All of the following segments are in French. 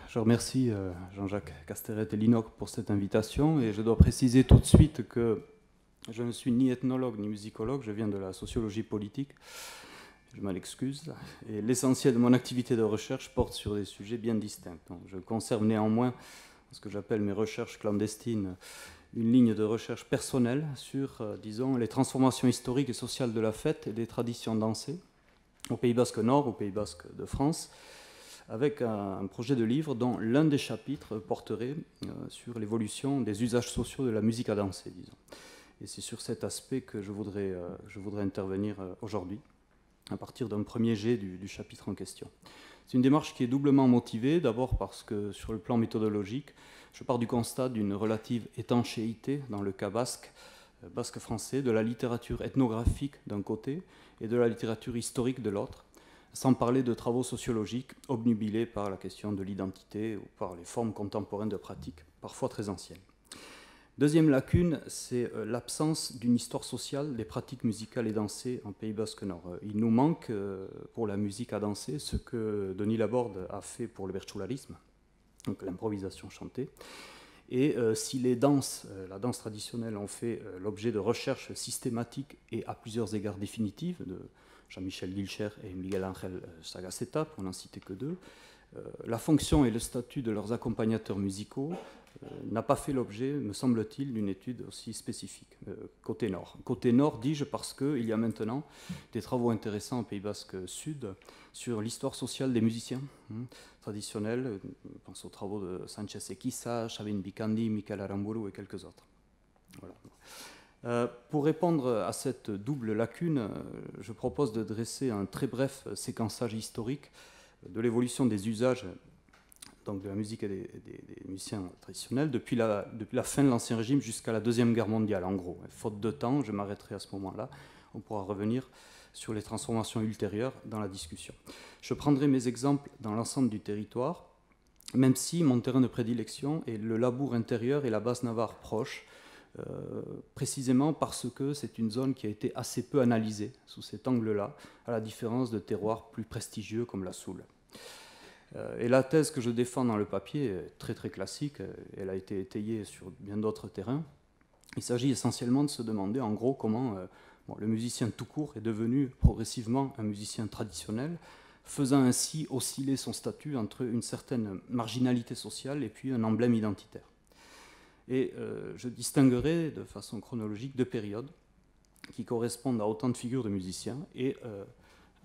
Je remercie Jean-Jacques Casteret et l'INOC pour cette invitation et je dois préciser tout de suite que je ne suis ni ethnologue ni musicologue, je viens de la sociologie politique, je m'en excuse, et l'essentiel de mon activité de recherche porte sur des sujets bien distincts. Donc, je conserve néanmoins ce que j'appelle mes recherches clandestines, une ligne de recherche personnelle sur, disons, les transformations historiques et sociales de la fête et des traditions dansées au Pays Basque Nord, au Pays Basque de France, avec un projet de livre dont l'un des chapitres porterait sur l'évolution des usages sociaux de la musique à danser, disons. Et c'est sur cet aspect que je voudrais intervenir aujourd'hui, à partir d'un premier jet du chapitre en question. C'est une démarche qui est doublement motivée, d'abord parce que sur le plan méthodologique, je pars du constat d'une relative étanchéité dans le cas basque français, de la littérature ethnographique d'un côté et de la littérature historique de l'autre, sans parler de travaux sociologiques obnubilés par la question de l'identité ou par les formes contemporaines de pratiques, parfois très anciennes. Deuxième lacune, c'est l'absence d'une histoire sociale des pratiques musicales et dansées en Pays Basque Nord. Il nous manque pour la musique à danser ce que Denis Laborde a fait pour le bertsolarisme, donc l'improvisation chantée. Et si les danses, la danse traditionnelle, ont fait l'objet de recherches systématiques et à plusieurs égards définitives, de Jean-Michel Guilcher et Miguel Ángel Sagaceta, pour n'en citer que deux, la fonction et le statut de leurs accompagnateurs musicaux n'a pas fait l'objet, me semble-t-il, d'une étude aussi spécifique, côté nord. Côté nord, dis-je, parce qu'il y a maintenant des travaux intéressants au Pays Basque Sud sur l'histoire sociale des musiciens traditionnels. Je pense aux travaux de Sanchez Equiza, Xavier Bicandi, Michael Aramburu et quelques autres. Voilà. Pour répondre à cette double lacune, je propose de dresser un très bref séquençage historique de l'évolution des usages donc de la musique et des musiciens traditionnels depuis la fin de l'Ancien Régime jusqu'à la Deuxième Guerre mondiale, en gros. Faute de temps, je m'arrêterai à ce moment-là. On pourra revenir sur les transformations ultérieures dans la discussion. Je prendrai mes exemples dans l'ensemble du territoire, même si mon terrain de prédilection est le Labour intérieur et la Basse-Navarre proche, précisément parce que c'est une zone qui a été assez peu analysée sous cet angle-là, à la différence de terroirs plus prestigieux comme la Soule. Et la thèse que je défends dans le papier est très très classique, elle a été étayée sur bien d'autres terrains. Il s'agit essentiellement de se demander en gros comment le musicien tout court est devenu progressivement un musicien traditionnel, faisant ainsi osciller son statut entre une certaine marginalité sociale et puis un emblème identitaire. Et je distinguerai de façon chronologique deux périodes qui correspondent à autant de figures de musiciens, et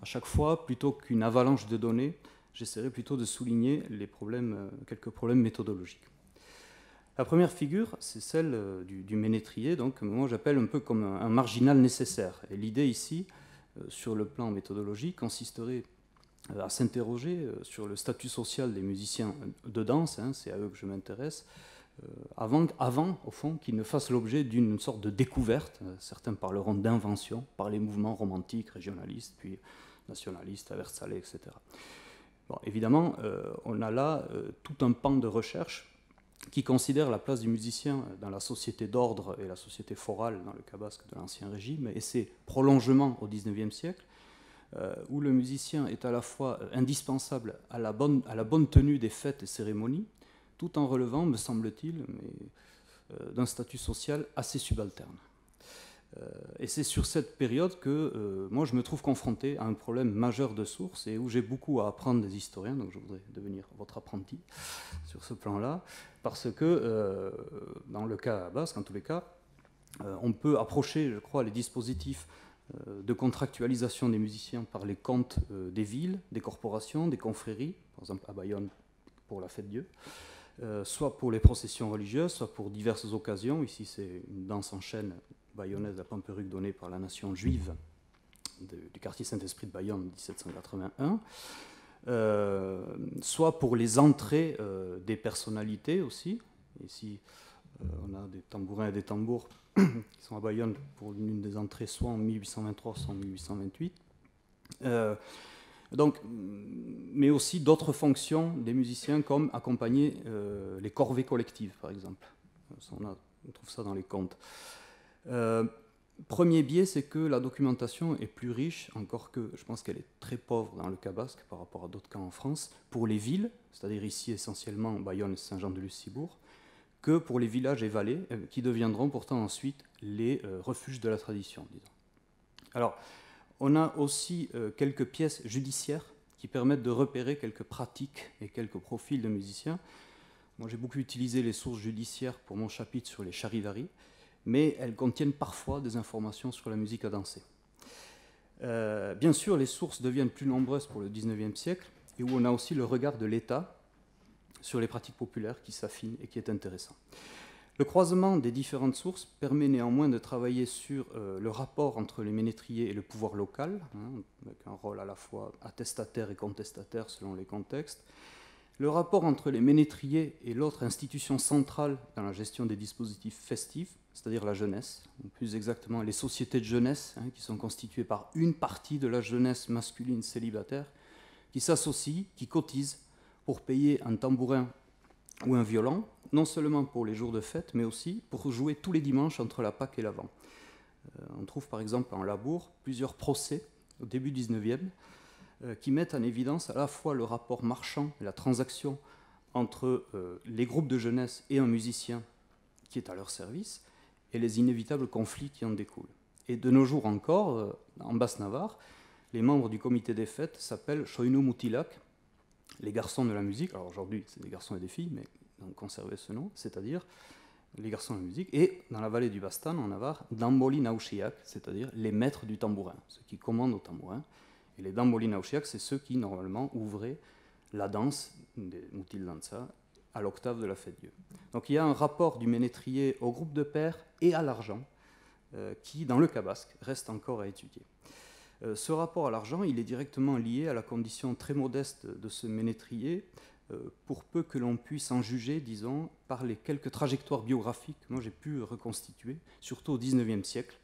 à chaque fois, plutôt qu'une avalanche de données, j'essaierai plutôt de souligner quelques problèmes méthodologiques. La première figure, c'est celle du ménétrier, donc moi j'appelle un peu comme un marginal nécessaire. Et l'idée ici, sur le plan méthodologique, consisterait à s'interroger sur le statut social des musiciens de danse, c'est à eux que je m'intéresse, avant, au fond, qu'ils ne fassent l'objet d'une sorte de découverte. Certains parleront d'invention par les mouvements romantiques, régionalistes, puis nationalistes, aversalais, etc. Bon, évidemment, on a là tout un pan de recherche qui considère la place du musicien dans la société d'ordre et la société forale, dans le cas basque de l'Ancien Régime, et ses prolongements au XIXe siècle, où le musicien est à la fois indispensable à la bonne tenue des fêtes et cérémonies, tout en relevant, me semble-t-il, d'un statut social assez subalterne. Et c'est sur cette période que moi je me trouve confronté à un problème majeur de source et où j'ai beaucoup à apprendre des historiens, donc je voudrais devenir votre apprenti sur ce plan-là, parce que dans le cas basque, en tous les cas, on peut approcher, je crois, les dispositifs de contractualisation des musiciens par les comptes des villes, des corporations, des confréries, par exemple à Bayonne pour la fête Dieu, soit pour les processions religieuses, soit pour diverses occasions. Ici c'est une danse en chaîne bayonnaise à Pamperuc donnée par la nation juive du quartier Saint-Esprit de Bayonne en 1781, soit pour les entrées des personnalités aussi. Ici, on a des tambourins et des tambours qui sont à Bayonne pour l'une des entrées, soit en 1823, soit en 1828. Donc, mais aussi d'autres fonctions des musiciens, comme accompagner les corvées collectives, par exemple. On trouve ça dans les contes. Premier biais, c'est que la documentation est plus riche, encore que je pense qu'elle est très pauvre dans le cas basque par rapport à d'autres cas en France, pour les villes, c'est-à-dire ici essentiellement Bayonne et Saint-Jean-de-Luz-Cibourg, que pour les villages et vallées, qui deviendront pourtant ensuite les refuges de la tradition, disons. Alors, on a aussi quelques pièces judiciaires qui permettent de repérer quelques pratiques et quelques profils de musiciens. Moi, j'ai beaucoup utilisé les sources judiciaires pour mon chapitre sur les charivaris, mais elles contiennent parfois des informations sur la musique à danser. Bien sûr, les sources deviennent plus nombreuses pour le XIXe siècle, et où on a aussi le regard de l'État sur les pratiques populaires qui s'affine et qui est intéressant. Le croisement des différentes sources permet néanmoins de travailler sur le rapport entre les ménétriers et le pouvoir local, avec un rôle à la fois attestataire et contestataire selon les contextes, le rapport entre les ménétriers et l'autre institution centrale dans la gestion des dispositifs festifs, c'est-à-dire la jeunesse, ou plus exactement les sociétés de jeunesse, qui sont constituées par une partie de la jeunesse masculine célibataire, qui s'associent, qui cotisent pour payer un tambourin ou un violon, non seulement pour les jours de fête, mais aussi pour jouer tous les dimanches entre la Pâque et l'Avent. On trouve par exemple en Labour plusieurs procès au début du XIXe qui mettent en évidence à la fois le rapport marchand et la transaction entre les groupes de jeunesse et un musicien qui est à leur service, et les inévitables conflits qui en découlent. Et de nos jours encore, en Basse-Navarre, les membres du comité des fêtes s'appellent Soinu Mutilak, les garçons de la musique. Alors aujourd'hui, c'est des garçons et des filles, mais on conservait ce nom, c'est-à-dire les garçons de la musique. Et dans la vallée du Bastan, en Navarre, Damboli Naushiak, c'est-à-dire les maîtres du tambourin, ceux qui commandent au tambourin. Et les Damboli Naushiak, c'est ceux qui, normalement, ouvraient la danse des Mutil Danza à l'octave de la Fête-Dieu. Donc il y a un rapport du ménétrier au groupe de pairs et à l'argent qui, dans le cas basque, reste encore à étudier. Ce rapport à l'argent, il est directement lié à la condition très modeste de ce ménétrier, pour peu que l'on puisse en juger, disons, par les quelques trajectoires biographiques que moi j'ai pu reconstituer, surtout au XIXe siècle,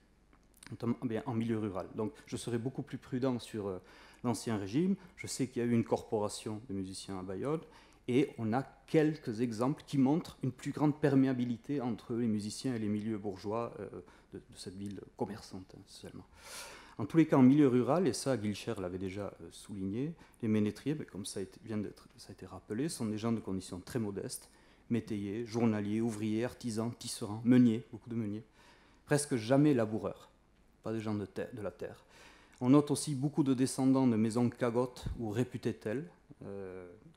notamment en milieu rural. Donc je serai beaucoup plus prudent sur l'Ancien Régime. Je sais qu'il y a eu une corporation de musiciens à Bayonne, et on a quelques exemples qui montrent une plus grande perméabilité entre les musiciens et les milieux bourgeois de cette ville commerçante, seulement. En tous les cas, en milieu rural, et ça, Guilcher l'avait déjà souligné, les ménétriers, comme ça a été rappelé, sont des gens de conditions très modestes, métayers, journaliers, ouvriers, artisans, tisserands, meuniers, beaucoup de meuniers, presque jamais laboureurs, pas des gens de la terre. On note aussi beaucoup de descendants de maisons cagottes ou réputées telles,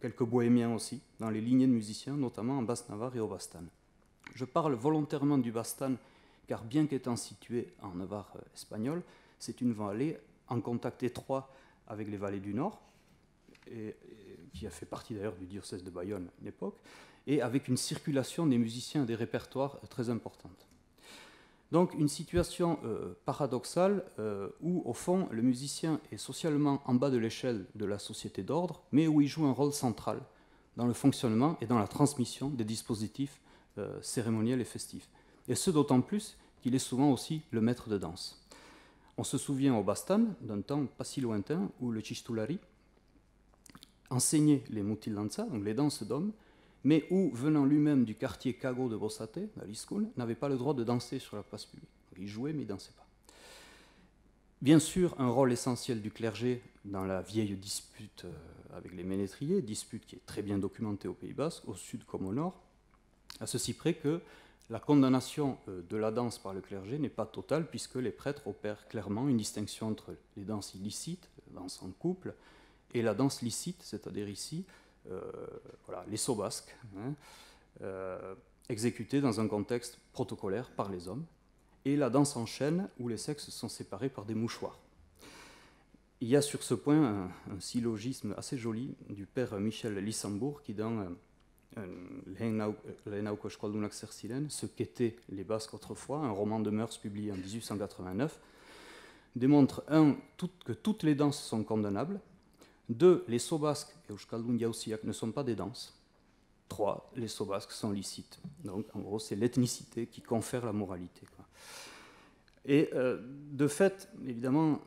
quelques bohémiens aussi, dans les lignées de musiciens, notamment en Basse-Navarre et au Bastan. Je parle volontairement du Bastan, car bien qu'étant situé en Navarre espagnole, c'est une vallée en contact étroit avec les vallées du Nord, et qui a fait partie d'ailleurs du diocèse de Bayonne à l'époque, et avec une circulation des musiciens et des répertoires très importante. Donc une situation paradoxale où, au fond, le musicien est socialement en bas de l'échelle de la société d'ordre, mais où il joue un rôle central dans le fonctionnement et dans la transmission des dispositifs cérémoniels et festifs. Et ce d'autant plus qu'il est souvent aussi le maître de danse. On se souvient au Bastan, d'un temps pas si lointain, où le Chistulari enseignait les Mutil Danza, donc les danses d'hommes, mais où, venant lui-même du quartier Cago de Bossate, à Liscun, n'avait pas le droit de danser sur la place publique. Donc, il jouait, mais il ne dansait pas. Bien sûr, un rôle essentiel du clergé dans la vieille dispute avec les ménétriers, dispute qui est très bien documentée au Pays Basque, au sud comme au nord, à ceci près que la condamnation de la danse par le clergé n'est pas totale, puisque les prêtres opèrent clairement une distinction entre les danses illicites, la danse en couple, et la danse licite, c'est-à-dire ici, les sauts basques, exécutés dans un contexte protocolaire par les hommes, et la danse en chaîne, où les sexes sont séparés par des mouchoirs. Il y a sur ce point un syllogisme assez joli du père Michel Lissembourg, qui dans ce qu'étaient les Basques autrefois, un roman de mœurs publié en 1889, démontre que toutes les danses sont condamnables, 2, les sauts basques et Euskaldun Jauziak ne sont pas des danses, 3, les sauts basques sont licites. Donc en gros c'est l'ethnicité qui confère la moralité, quoi. Et de fait, évidemment,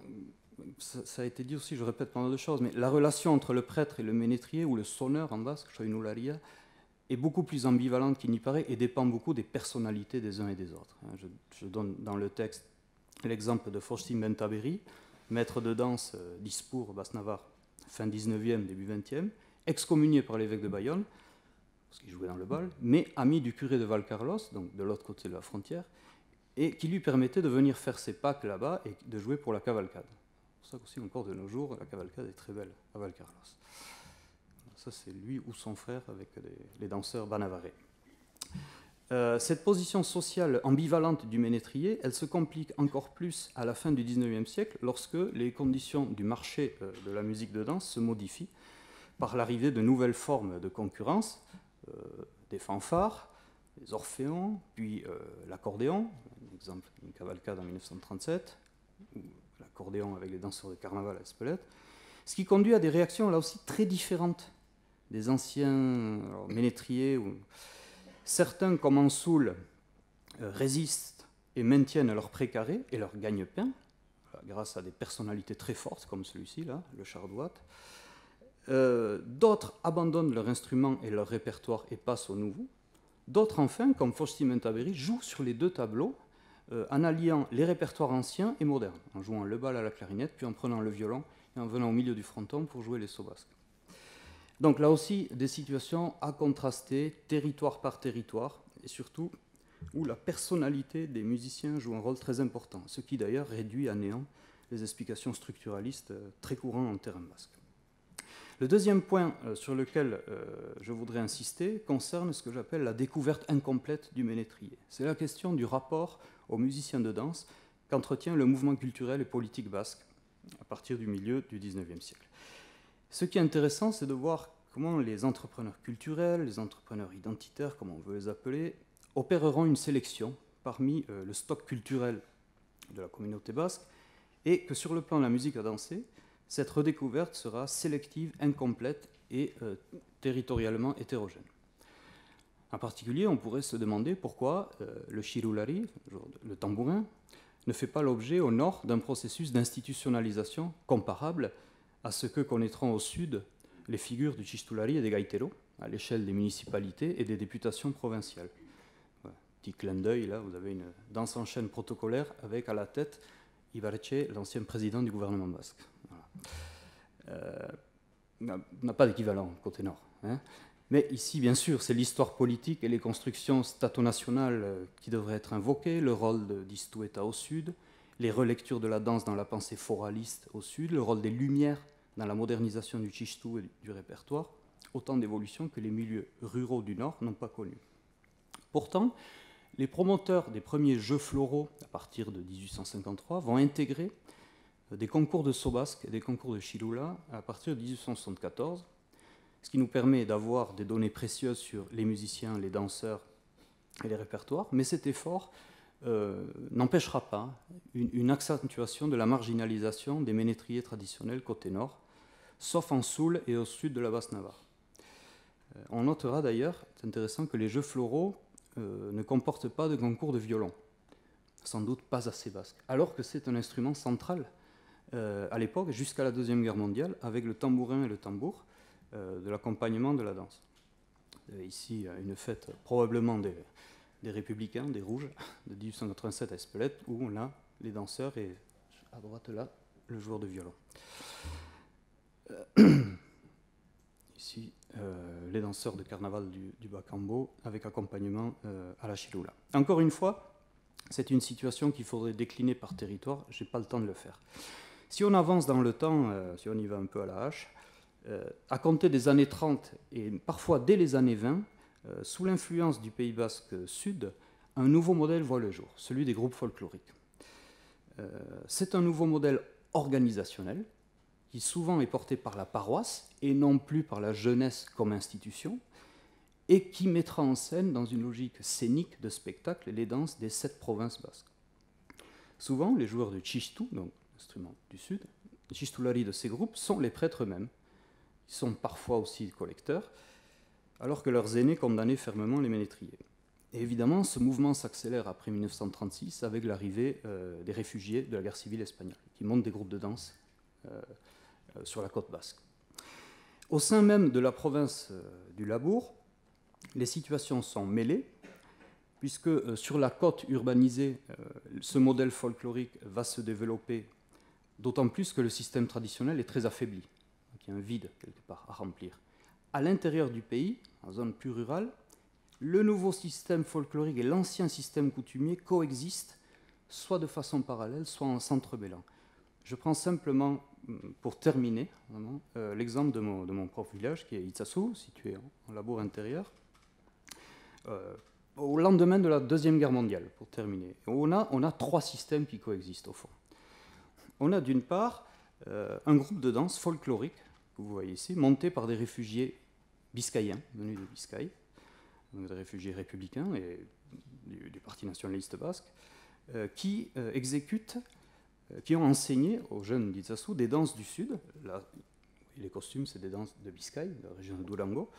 ça a été dit aussi, je répète pas mal de choses, mais la relation entre le prêtre et le ménétrier, ou le sonneur en basque, Soinularia, est beaucoup plus ambivalente qu'il n'y paraît et dépend beaucoup des personnalités des uns et des autres. Je donne dans le texte l'exemple de Faustin Bentaberry, maître de danse d'Ispur, Basse-Navarre, fin 19e, début 20e, excommunié par l'évêque de Bayonne, parce qu'il jouait dans le bal, mais ami du curé de Valcarlos, donc de l'autre côté de la frontière, et qui lui permettait de venir faire ses Pâques là-bas et de jouer pour la cavalcade. C'est pour ça qu'aussi, encore de nos jours, la cavalcade est très belle à Valcarlos. Ça, c'est lui ou son frère avec les danseurs banavarais. Cette position sociale ambivalente du ménétrier, elle se complique encore plus à la fin du XIXe siècle, lorsque les conditions du marché de la musique de danse se modifient par l'arrivée de nouvelles formes de concurrence, des fanfares, des orphéons, puis l'accordéon, un exemple d'une cavalcade en 1937, ou l'accordéon avec les danseurs de carnaval à Espelette, ce qui conduit à des réactions là aussi très différentes des anciens ménétriers. Certains, comme Ansoul, résistent et maintiennent leur précaré et leur gagne-pain, grâce à des personnalités très fortes, comme celui-ci, là, le Chardouat. D'autres abandonnent leur instrument et leur répertoire et passent au nouveau. D'autres, enfin, comme Faustin Bentaberry, jouent sur les deux tableaux, en alliant les répertoires anciens et modernes, en jouant le bal à la clarinette, puis en prenant le violon et en venant au milieu du fronton pour jouer les sauts basques. Donc là aussi, des situations à contraster, territoire par territoire, et surtout où la personnalité des musiciens joue un rôle très important, ce qui d'ailleurs réduit à néant les explications structuralistes très courantes en terrain basque. Le deuxième point sur lequel je voudrais insister concerne ce que j'appelle la découverte incomplète du ménétrier. C'est la question du rapport aux musiciens de danse qu'entretient le mouvement culturel et politique basque à partir du milieu du XIXe siècle. Ce qui est intéressant, c'est de voir comment les entrepreneurs culturels, les entrepreneurs identitaires, comme on veut les appeler, opéreront une sélection parmi le stock culturel de la communauté basque, et que sur le plan de la musique à danser, cette redécouverte sera sélective, incomplète et territorialement hétérogène. En particulier, on pourrait se demander pourquoi le chirulari, le tambourin, ne fait pas l'objet au nord d'un processus d'institutionnalisation comparable à ce que connaîtront au sud les figures du chistulari et des gaiteros, à l'échelle des municipalités et des députations provinciales. Voilà. Petit clin d'œil, là, vous avez une danse en chaîne protocolaire avec à la tête Ibarretxe, l'ancien président du gouvernement basque. Voilà. N'a pas d'équivalent côté nord. Hein. Mais ici, bien sûr, c'est l'histoire politique et les constructions stato-nationales qui devraient être invoquées, le rôle d'Istueta au sud, les relectures de la danse dans la pensée foraliste au sud, le rôle des lumières dans la modernisation du chichtou et du répertoire, autant d'évolutions que les milieux ruraux du Nord n'ont pas connues. Pourtant, les promoteurs des premiers jeux floraux, à partir de 1853, vont intégrer des concours de saut basque et des concours de chilula à partir de 1874, ce qui nous permet d'avoir des données précieuses sur les musiciens, les danseurs et les répertoires, mais cet effort n'empêchera pas une accentuation de la marginalisation des ménétriers traditionnels côté nord, sauf en Soule et au sud de la Basse-Navarre. On notera d'ailleurs, c'est intéressant, que les jeux floraux ne comportent pas de concours de violon, sans doute pas assez basque, alors que c'est un instrument central à l'époque, jusqu'à la Deuxième Guerre mondiale, avec le tambourin et le tambour de l'accompagnement de la danse. Ici, une fête probablement des Républicains, des Rouges, de 1887 à Espelette, où on a les danseurs et à droite là, le joueur de violon. Ici, les danseurs de carnaval du Bakambo avec accompagnement à la chilula. Encore une fois, c'est une situation qu'il faudrait décliner par territoire, je n'ai pas le temps de le faire. Si on avance dans le temps, si on y va un peu à la hache, à compter des années 30 et parfois dès les années 20, sous l'influence du Pays basque sud, un nouveau modèle voit le jour, celui des groupes folkloriques. C'est un nouveau modèle organisationnel qui souvent est porté par la paroisse et non plus par la jeunesse comme institution, et qui mettra en scène, dans une logique scénique de spectacle, les danses des 7 provinces basques. Souvent, les joueurs de chichtou, donc l'instrument du sud, les chichtulari de ces groupes, sont les prêtres eux-mêmes. Ils sont parfois aussi collecteurs, alors que leurs aînés condamnaient fermement les ménétriers. Et évidemment, ce mouvement s'accélère après 1936 avec l'arrivée des réfugiés de la guerre civile espagnole, qui montent des groupes de danse sur la côte basque. Au sein même de la province du Labour, les situations sont mêlées, puisque sur la côte urbanisée, ce modèle folklorique va se développer, d'autant plus que le système traditionnel est très affaibli. Donc il y a un vide, quelque part, à remplir. À l'intérieur du pays, en zone plus rurale, le nouveau système folklorique et l'ancien système coutumier coexistent, soit de façon parallèle, soit en s'entremêlant. Je prends simplement, pour terminer, l'exemple de mon propre village, qui est Itsasou, situé en labour intérieur, au lendemain de la Deuxième Guerre mondiale, pour terminer. On a trois systèmes qui coexistent, au fond. On a d'une part un groupe de danse folklorique, que vous voyez ici, monté par des réfugiés biscayens, venus de Biscaye, des réfugiés républicains et du Parti nationaliste basque, qui ont enseigné aux jeunes d'Itsasu des danses du Sud. Là, les costumes, c'est des danses de Biscaye, de la région de Durango,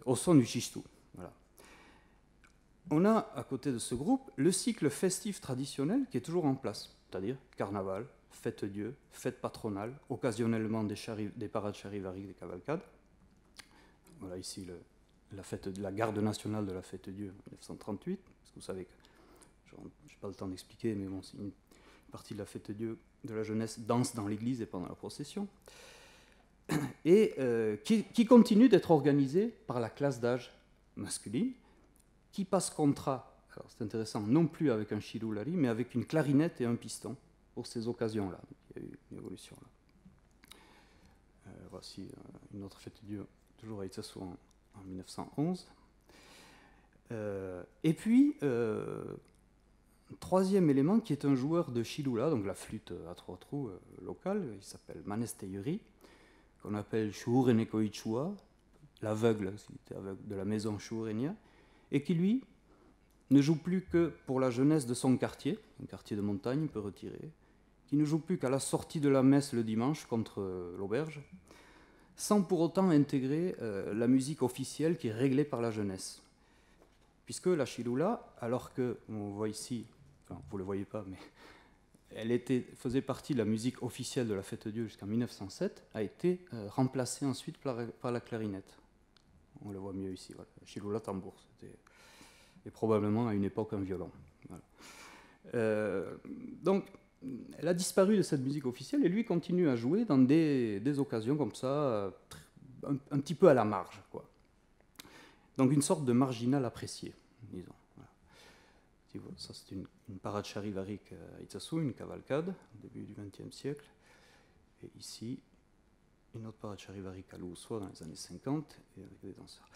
au son du chichtou. Voilà. On a, à côté de ce groupe, le cycle festif traditionnel qui est toujours en place, c'est-à-dire carnaval, fête-dieu, fête patronale, occasionnellement des parades charivari, des cavalcades. Voilà ici la fête de la garde nationale de la fête-dieu en 1938, parce que vous savez que, je n'ai pas le temps d'expliquer, mais bon, c'est une partie de la fête-dieu de la jeunesse danse dans l'église et pendant la procession, et qui continue d'être organisée par la classe d'âge masculine, qui passe contrat, alors c'est intéressant, non plus avec un shilulari, mais avec une clarinette et un piston, pour ces occasions-là. Il y a eu une évolution là. Voici une autre fête-dieu, toujours à Itsasou en 1911. Et puis, troisième élément qui est un joueur de shilula, donc la flûte à trois trous locale, il s'appelle Manesteyuri, qu'on appelle Shuurene Koichua, l'aveugle, s'il était aveugle, de la maison Shuurenia, et qui lui ne joue plus que pour la jeunesse de son quartier, un quartier de montagne peu retiré, qui ne joue plus qu'à la sortie de la messe le dimanche contre l'auberge, sans pour autant intégrer la musique officielle qui est réglée par la jeunesse. Puisque la shilula, alors que, on voit ici, enfin, vous ne le voyez pas, mais elle faisait partie de la musique officielle de la Fête-Dieu jusqu'en 1907, a été remplacée ensuite par la clarinette. On le voit mieux ici, voilà. La shilula tambour, c'était et probablement à une époque un violon. Voilà. Donc, elle a disparu de cette musique officielle et lui continue à jouer dans des occasions comme ça, un petit peu à la marge, quoi. Donc une sorte de marginal apprécié, disons. Voilà. Ça c'est une parade charivarique à Itsasou, une cavalcade au début du XXe siècle. Et ici, une autre parade charivarique à Lousois dans les années 50, et avec des danseurs.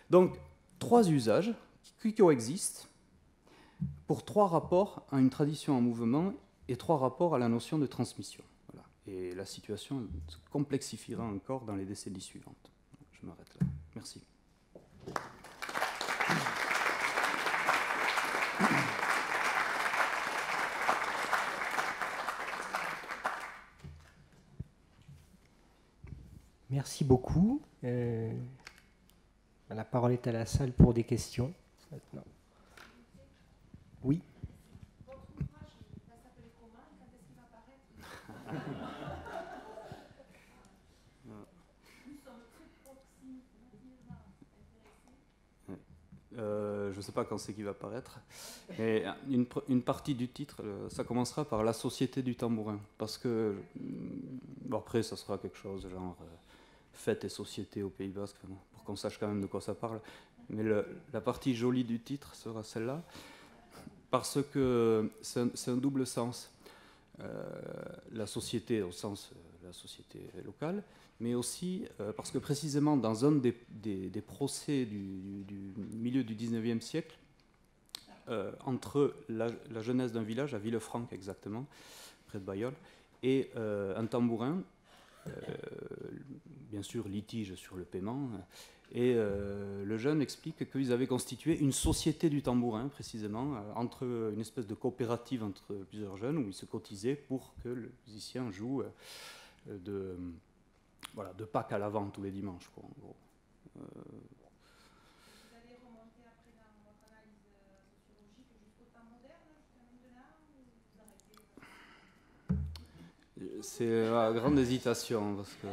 Donc, trois usages qui coexistent pour trois rapports à une tradition en mouvement et trois rapports à la notion de transmission. Voilà. Et la situation se complexifiera encore dans les décennies suivantes. Je m'arrête là. Merci. Merci beaucoup. La parole est à la salle pour des questions. Maintenant. Oui. Votre ouvrage va s'appeler comment? Quand est-ce qu'il va paraître? Nous sommes très proximement intéressés. Je ne sais pas quand c'est qu'il va paraître. Mais une partie du titre, ça commencera par la Société du tambourin. Parce que, bon, après, ça sera quelque chose genre fête et société au Pays Basque, pour qu'on sache quand même de quoi ça parle. Mais la partie jolie du titre sera celle-là, parce que c'est un double sens. La société au sens de la société locale, mais aussi parce que précisément dans un des procès du milieu du XIXe siècle, entre la jeunesse d'un village, à Villefranche exactement, près de Bailleul, et un tambourin, bien sûr litige sur le paiement, et le jeune explique qu'ils avaient constitué une société du tambourin, précisément, entre une espèce de coopérative entre plusieurs jeunes, où ils se cotisaient pour que le musicien joue de Pâques à l'Avent tous les dimanches, quoi, en gros. Vous allez remonter après dans votre analyse sociologique jusqu'au temps moderne, jusqu'à maintenant, ou vous arrêtez? C'est la grande hésitation, parce que...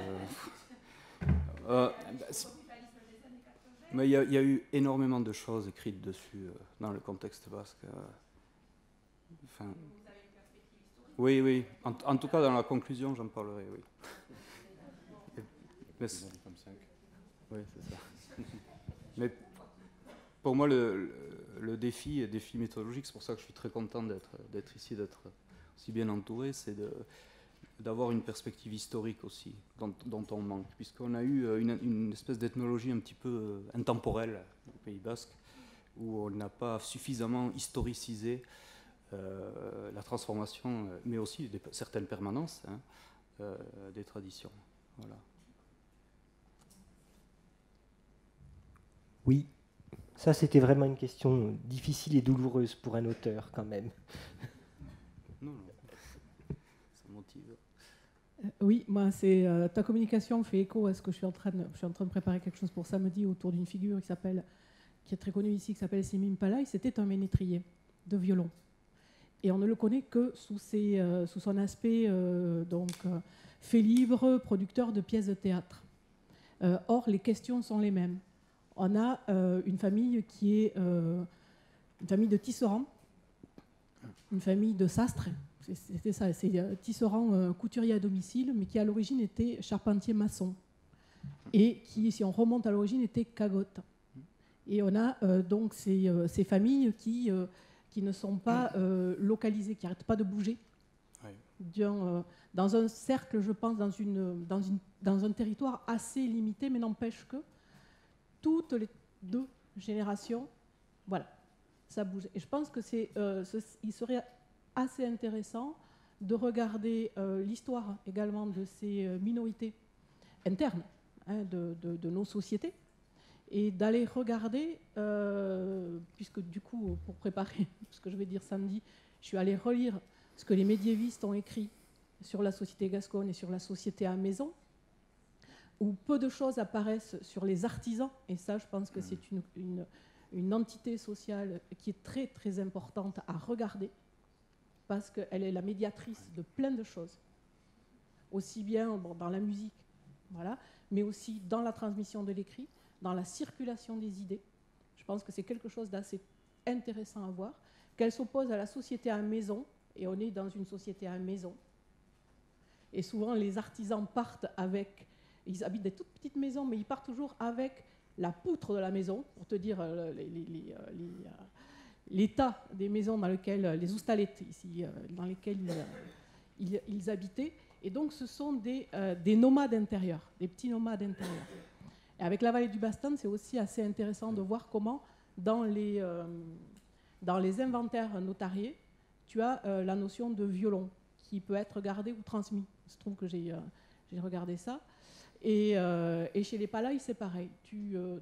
mais il y a eu énormément de choses écrites dessus dans le contexte basque. Enfin, oui, oui. En tout cas, dans la conclusion, j'en parlerai, oui. Mais oui, c'est ça. Mais pour moi, le défi méthodologique, c'est pour ça que je suis très content d'être ici, d'être aussi bien entouré, c'est d'avoir une perspective historique aussi, dont on manque, puisqu'on a eu une espèce d'ethnologie un petit peu intemporelle au Pays Basque, où on n'a pas suffisamment historicisé la transformation, mais aussi certaines permanences des traditions. Voilà. Oui, ça c'était vraiment une question difficile et douloureuse pour un auteur quand même. Non, ça motive. Oui, moi, ta communication fait écho à ce que je suis en train de préparer quelque chose pour samedi autour d'une figure qui est très connue ici, qui s'appelle Simim Palay. C'était un ménétrier de violon. Et on ne le connaît que sous son aspect fait libre, producteur de pièces de théâtre. Or, les questions sont les mêmes. On a une famille qui est une famille de tisserands, une famille de sastres. C'était ça, c'est tisserand couturier à domicile, mais qui à l'origine était charpentier maçon. Et qui, si on remonte à l'origine, était cagotte. Et on a donc ces familles qui ne sont pas localisées, qui n'arrêtent pas de bouger. Oui. Dans un cercle, je pense, dans un territoire assez limité, mais n'empêche que toutes les 2 générations, voilà, ça bouge. Et je pense que il serait assez intéressant de regarder l'histoire également de ces minorités internes de nos sociétés et d'aller regarder, puisque du coup, pour préparer ce que je vais dire samedi, je suis allée relire ce que les médiévistes ont écrit sur la société gasconne et sur la société à maison, où peu de choses apparaissent sur les artisans, et ça, je pense que c'est une entité sociale qui est très, très importante à regarder, parce qu'elle est la médiatrice de plein de choses, aussi bien dans la musique, voilà, mais aussi dans la transmission de l'écrit, dans la circulation des idées. Je pense que c'est quelque chose d'assez intéressant à voir, qu'elle s'oppose à la société à maison, et on est dans une société à maison. Et souvent, les artisans partent avec... Ils habitent des toutes petites maisons, mais ils partent toujours avec la poutre de la maison, pour te dire l'état des maisons dans lesquelles, les oustalettes ici, dans lesquelles ils habitaient. Et donc, ce sont des nomades intérieurs, des petits nomades intérieurs. Et avec la vallée du Bastan, c'est aussi assez intéressant de voir comment, dans les inventaires notariés, tu as la notion de violon qui peut être gardé ou transmis. Il se trouve que j'ai regardé ça. Et chez les Palais, c'est pareil.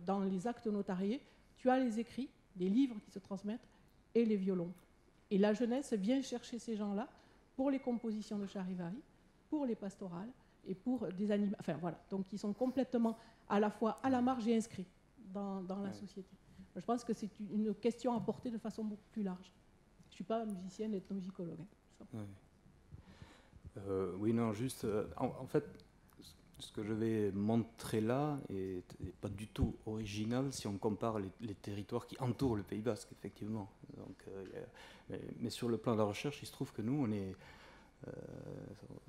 Dans les actes notariés, tu as les écrits, les livres qui se transmettent, et les violons. Et la jeunesse vient chercher ces gens-là pour les compositions de Charivari, pour les pastorales et pour des animaux. Enfin voilà, donc ils sont complètement à la fois à la marge et inscrits dans la société. Je pense que c'est une question à porter de façon beaucoup plus large. Je ne suis pas musicienne, ethnomusicologue. Oui, non, juste. En fait, ce que je vais montrer là est pas du tout original si on compare les territoires qui entourent le Pays Basque, effectivement. Donc, mais sur le plan de la recherche, il se trouve que nous, on est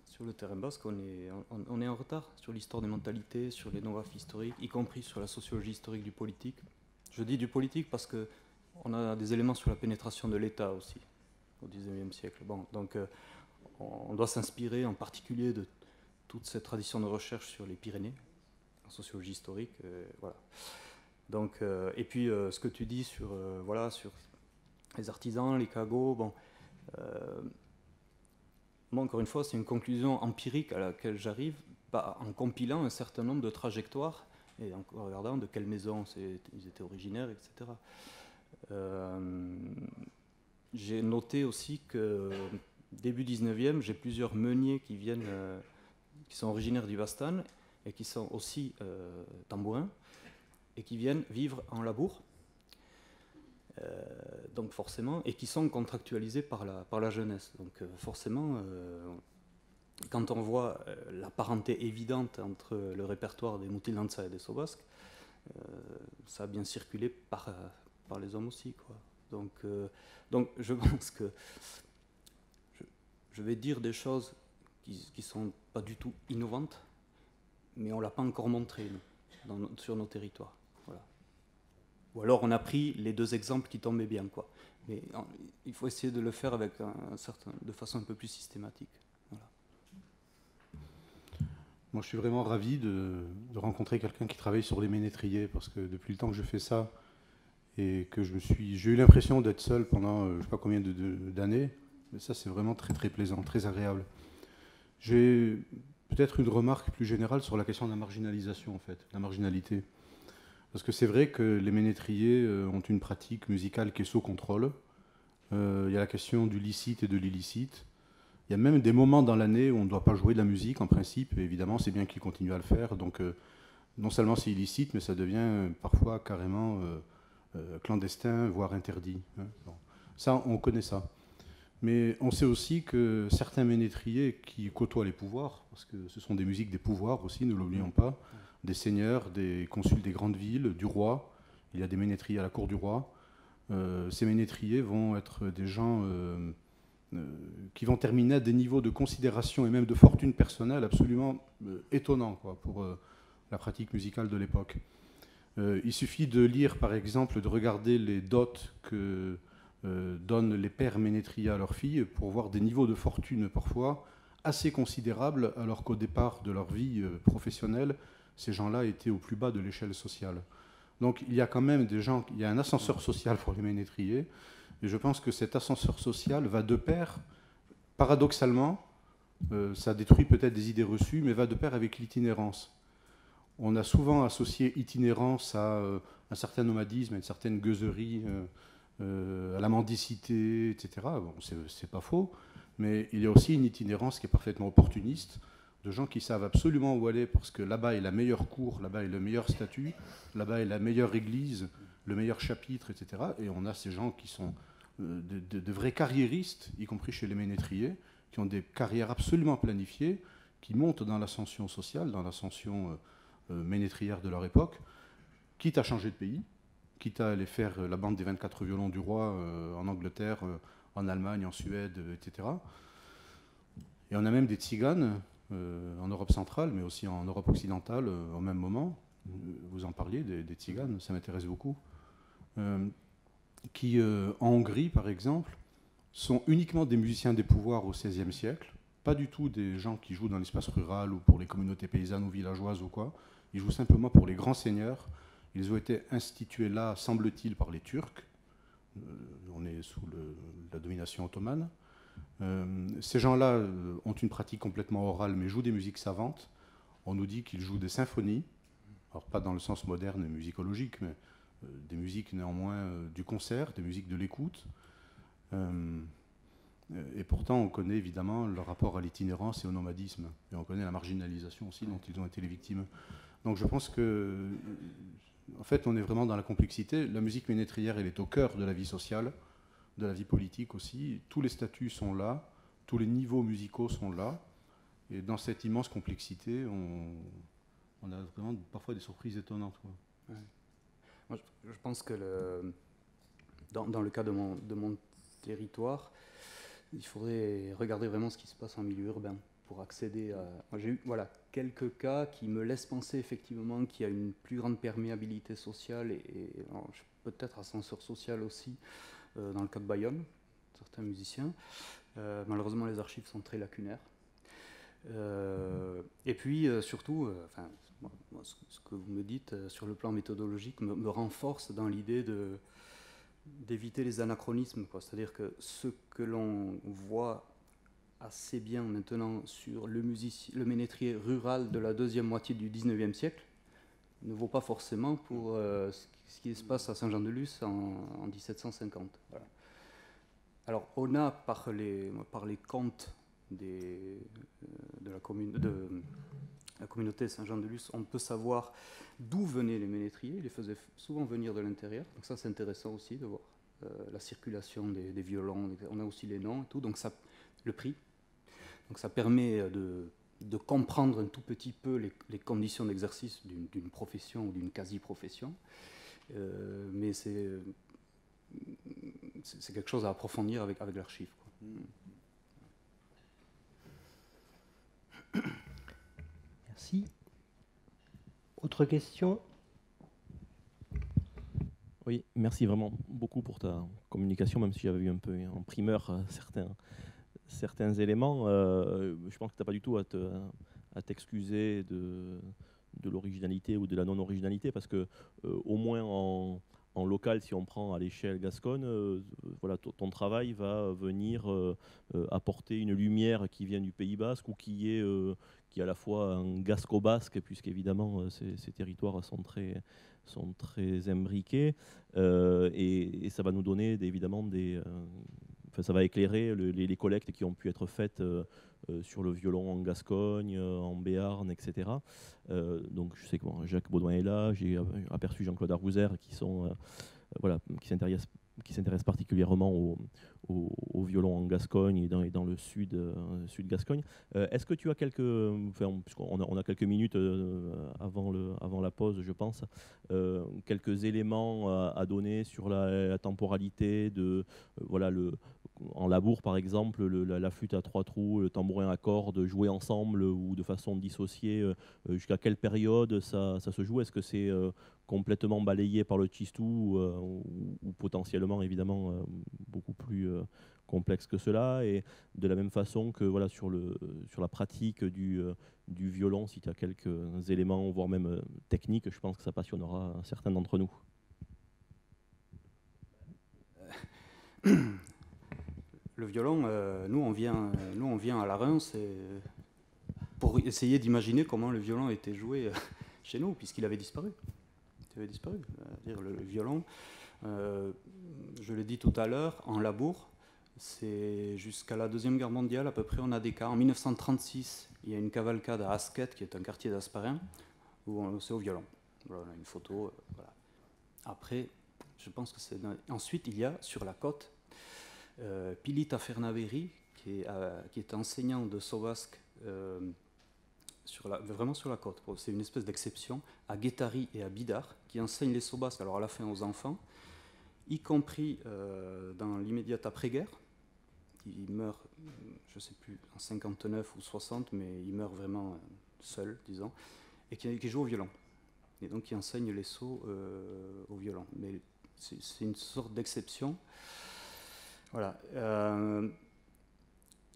sur le terrain basque, on est en retard sur l'histoire des mentalités, sur l'énographe historique, y compris sur la sociologie historique du politique. Je dis du politique parce qu'on a des éléments sur la pénétration de l'État aussi, au XIXe siècle. Bon, donc, on doit s'inspirer en particulier de toute cette tradition de recherche sur les Pyrénées, en sociologie historique. Voilà. Donc, et puis, ce que tu dis sur les artisans, les cagots, bon, moi, encore une fois, c'est une conclusion empirique à laquelle j'arrive en compilant un certain nombre de trajectoires et en regardant de quelle maison ils étaient originaires, etc. J'ai noté aussi que début 19e, j'ai plusieurs meuniers qui sont originaires du Bastan et qui sont aussi tambourins et qui viennent vivre en labour, donc forcément, et qui sont contractualisés par la jeunesse. Donc forcément, quand on voit la parenté évidente entre le répertoire des Mutil-Dantza et des Sobasques, ça a bien circulé par les hommes aussi, quoi. Donc je pense que je vais dire des choses qui ne sont pas du tout innovantes, mais on ne l'a pas encore montré nous, sur nos territoires. Voilà. Ou alors on a pris les deux exemples qui tombaient bien, quoi. Mais il faut essayer de le faire avec de façon un peu plus systématique. Voilà. Moi, je suis vraiment ravi de rencontrer quelqu'un qui travaille sur les ménétriers, parce que depuis le temps que je fais ça, et que j'ai eu l'impression d'être seul pendant je ne sais pas combien d'années, mais ça, c'est vraiment très très plaisant, très agréable. J'ai peut-être une remarque plus générale sur la question de la marginalisation, en fait, la marginalité. Parce que c'est vrai que les ménétriers ont une pratique musicale qui est sous contrôle. Il y a la question du licite et de l'illicite. Il y a même des moments dans l'année où on ne doit pas jouer de la musique, en principe, et évidemment, c'est bien qu'ils continuent à le faire. Donc, non seulement c'est illicite, mais ça devient parfois carrément clandestin, voire interdit. Hein. Bon. Ça, on connaît ça. Mais on sait aussi que certains ménétriers qui côtoient les pouvoirs, parce que ce sont des musiques des pouvoirs aussi, ne l'oublions pas, des seigneurs, des consuls des grandes villes, du roi, il y a des ménétriers à la cour du roi. Ces ménétriers vont être des gens qui vont terminer à des niveaux de considération et même de fortune personnelle absolument étonnants, quoi, pour la pratique musicale de l'époque. Il suffit de lire, par exemple, de regarder les dots que donnent les pères ménétriers à leurs filles pour voir des niveaux de fortune parfois assez considérables, alors qu'au départ de leur vie professionnelle, ces gens-là étaient au plus bas de l'échelle sociale. Donc il y a quand même des gens, il y a un ascenseur social pour les ménétriers, et je pense que cet ascenseur social va de pair, paradoxalement, ça détruit peut-être des idées reçues, mais va de pair avec l'itinérance. On a souvent associé itinérance à un certain nomadisme, à une certaine gueuserie, à la mendicité, etc. Bon, c'est pas faux, mais il y a aussi une itinérance qui est parfaitement opportuniste, de gens qui savent absolument où aller parce que là-bas est la meilleure cour, là-bas est le meilleur statut, là-bas est la meilleure église, le meilleur chapitre, etc. Et on a ces gens qui sont de vrais carriéristes, y compris chez les ménétriers, qui ont des carrières absolument planifiées, qui montent dans l'ascension sociale, dans l'ascension ménétrière de leur époque, quitte à changer de pays, quitte à aller faire la bande des 24 violons du roi en Angleterre, en Allemagne, en Suède, etc. Et on a même des tziganes en Europe centrale, mais aussi en Europe occidentale, au même moment. Vous en parliez, des tziganes, ça m'intéresse beaucoup. Qui, en Hongrie, par exemple, sont uniquement des musiciens des pouvoirs au XVIe siècle, pas du tout des gens qui jouent dans l'espace rural ou pour les communautés paysannes ou villageoises ou quoi. Ils jouent simplement pour les grands seigneurs. Ils ont été institués là, semble-t-il, par les Turcs. On est sous la domination ottomane. Ces gens-là ont une pratique complètement orale, mais jouent des musiques savantes. On nous dit qu'ils jouent des symphonies, alors pas dans le sens moderne musicologique, mais des musiques néanmoins du concert, des musiques de l'écoute. Et pourtant, on connaît évidemment leur rapport à l'itinérance et au nomadisme. Et on connaît la marginalisation aussi dont ils ont été les victimes. Donc je pense que, en fait, on est vraiment dans la complexité. La musique ménétrière, elle est au cœur de la vie sociale, de la vie politique aussi. Tous les statuts sont là, tous les niveaux musicaux sont là. Et dans cette immense complexité, on a vraiment parfois des surprises étonnantes, quoi. Ouais. Moi, je pense que dans le cas de mon territoire, il faudrait regarder vraiment ce qui se passe en milieu urbain pour accéder à... Moi, j'ai eu quelques cas qui me laissent penser effectivement qu'il y a une plus grande perméabilité sociale et peut-être ascenseur social aussi dans le cas de Bayonne, certains musiciens. Malheureusement, les archives sont très lacunaires. Et puis surtout, moi, ce que vous me dites sur le plan méthodologique me renforce dans l'idée d'éviter les anachronismes, quoi. C'est-à-dire que ce que l'on voit assez bien maintenant sur le ménétrier rural de la deuxième moitié du XIXe siècle ne vaut pas forcément pour ce qui se passe à Saint-Jean-de-Luz en 1750. Voilà. Alors on a par les contes de la communauté Saint-Jean-de-Luz, on peut savoir d'où venaient les ménétriers. Ils les faisaient souvent venir de l'intérieur. Donc ça, c'est intéressant aussi de voir la circulation des violons. On a aussi les noms et tout. Donc ça, le prix. Donc ça permet de comprendre un tout petit peu les conditions d'exercice d'une profession ou d'une quasi-profession. Mais c'est quelque chose à approfondir avec l'archive, quoi. Autre question? Oui, merci vraiment beaucoup pour ta communication, même si j'avais eu un peu en primeur certains éléments. Je pense que tu n'as pas du tout à t'excuser de l'originalité ou de la non-originalité, parce que au moins en local, si on prend à l'échelle gasconne, voilà, ton travail va venir apporter une lumière qui vient du Pays Basque ou qui est à la fois un gasco-basque, puisqu'évidemment ces territoires sont très imbriqués, et ça va nous donner évidemment enfin, ça va éclairer les collectes qui ont pu être faites sur le violon en Gascogne, en Béarn, etc. Donc je sais que Jacques Baudouin est là, j'ai aperçu Jean-Claude Arbouzère voilà, qui s'intéresse particulièrement au violon en Gascogne et dans le sud Gascogne. Est-ce que tu as puisqu'on a quelques minutes avant la pause, je pense, quelques éléments à donner sur la temporalité de voilà, en labour, par exemple, la flûte à 3 trous, le tambourin à cordes, jouer ensemble ou de façon dissociée, jusqu'à quelle période ça se joue? Est-ce que c'est complètement balayé par le tchistou ou potentiellement, évidemment, beaucoup plus complexe que cela? Et de la même façon que voilà, sur la pratique du violon, si tu as quelques éléments, voire même techniques, je pense que ça passionnera certains d'entre nous. Le violon, nous on vient à la Reims pour essayer d'imaginer comment le violon était joué chez nous, puisqu'il avait disparu. Il avait disparu. C'est-à-dire le violon, je l'ai dit tout à l'heure, en labour, c'est jusqu'à la Deuxième Guerre mondiale, à peu près, on a des cas. En 1936, il y a une cavalcade à Asquette, qui est un quartier d'Asparin, où c'est au violon. Voilà, on a une photo. Voilà. Après, je pense que c'est... Ensuite, il y a, sur la côte, Pilita Fernaveri, qui est enseignant de Sauvasque, vraiment sur la côte. C'est une espèce d'exception, à Guétari et à Bidart, qui enseigne les Sauvasques, alors à la fin aux enfants, y compris dans l'immédiate après-guerre. Il meurt, je ne sais plus, en 59 ou 60, mais il meurt vraiment seul, disons, et qui joue au violon. Et donc qui enseigne les sauts au violon. Mais c'est une sorte d'exception. Voilà.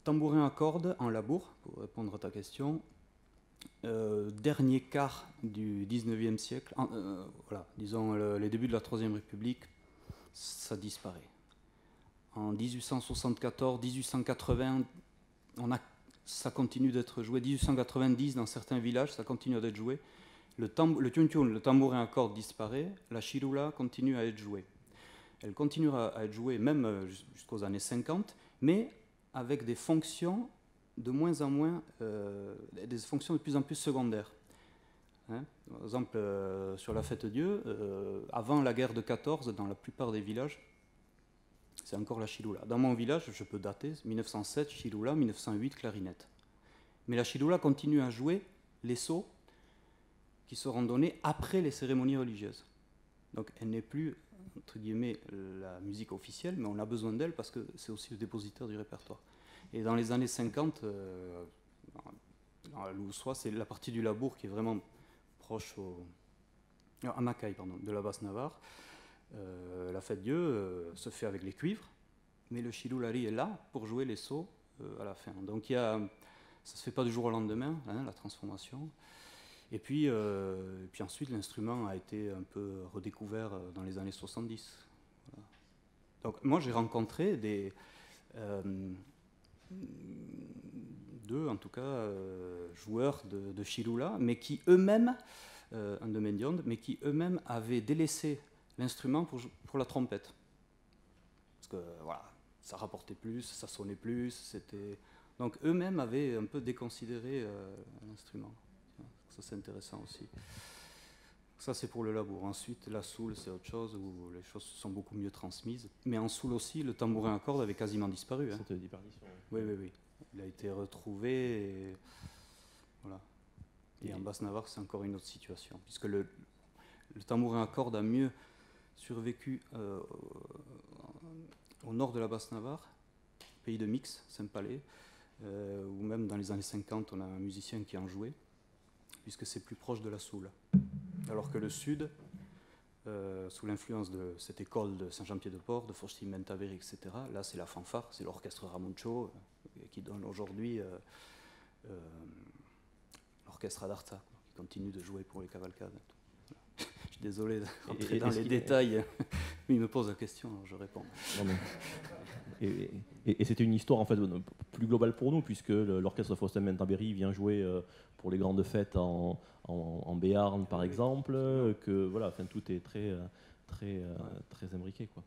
Tambourin à cordes en labour, pour répondre à ta question. Dernier quart du 19e siècle, voilà, disons les débuts de la Troisième République, ça disparaît. En 1874, 1880, ça continue d'être joué. 1890, dans certains villages, ça continue d'être joué. Le tuntun, le tambourin à cordes disparaît, la chirula continue à être jouée. Elle continuera à être jouée même jusqu'aux années 50, mais avec des fonctions de moins en moins, des fonctions de plus en plus secondaires. Hein, par exemple, sur la Fête Dieu, avant la guerre de 14, dans la plupart des villages, c'est encore la chilula. Dans mon village, je peux dater, 1907, chilula, 1908, clarinette. Mais la chilula continue à jouer les sauts qui seront donnés après les cérémonies religieuses. Donc elle n'est plus, entre guillemets, la musique officielle, mais on a besoin d'elle parce que c'est aussi le dépositaire du répertoire. Et dans les années 50, dans la Loussois, c'est la partie du labour qui est vraiment proche à Macaille, de la Basse-Navarre. La Fête Dieu se fait avec les cuivres, mais le chilulari est là pour jouer les sauts à la fin. Donc ça ne se fait pas du jour au lendemain, hein, la transformation. Et puis ensuite, l'instrument a été un peu redécouvert dans les années 70. Voilà. Donc moi, j'ai rencontré deux, en tout cas, joueurs de chilula, mais qui eux-mêmes, mais qui eux-mêmes avaient délaissé l'instrument pour la trompette. Parce que voilà, ça rapportait plus, ça sonnait plus, c'était... Donc eux-mêmes avaient un peu déconsidéré l'instrument. Ça c'est intéressant aussi. Ça c'est pour le labour. Ensuite la soul c'est autre chose où les choses sont beaucoup mieux transmises. Mais en soul aussi, le tambourin à cordes avait quasiment disparu. Hein. Cette disparition. Oui. Il a été retrouvé et voilà. Et en Basse-Navarre c'est encore une autre situation. Puisque le tambourin à cordes a mieux survécu au nord de la Basse-Navarre, pays de Mix, Saint-Palais, où même dans les années 50 on a un musicien qui en jouait, puisque c'est plus proche de la soul. Alors que le Sud, sous l'influence de cette école de Saint-Jean-Pied-de-Port, de Faustin-Mentaveri, etc., là c'est la fanfare, c'est l'orchestre Ramuncho qui donne aujourd'hui l'orchestre Adartza, qui continue de jouer pour les cavalcades. Je suis désolé de rentrer dans les détails, mais il me pose la question, alors je réponds. Non, mais... Et c'était une histoire en fait plus globale pour nous, puisque l'orchestre Faustin-Mentaveri vient jouer pour les grandes fêtes en Béarn par exemple, que voilà, enfin tout est très imbriqué, quoi.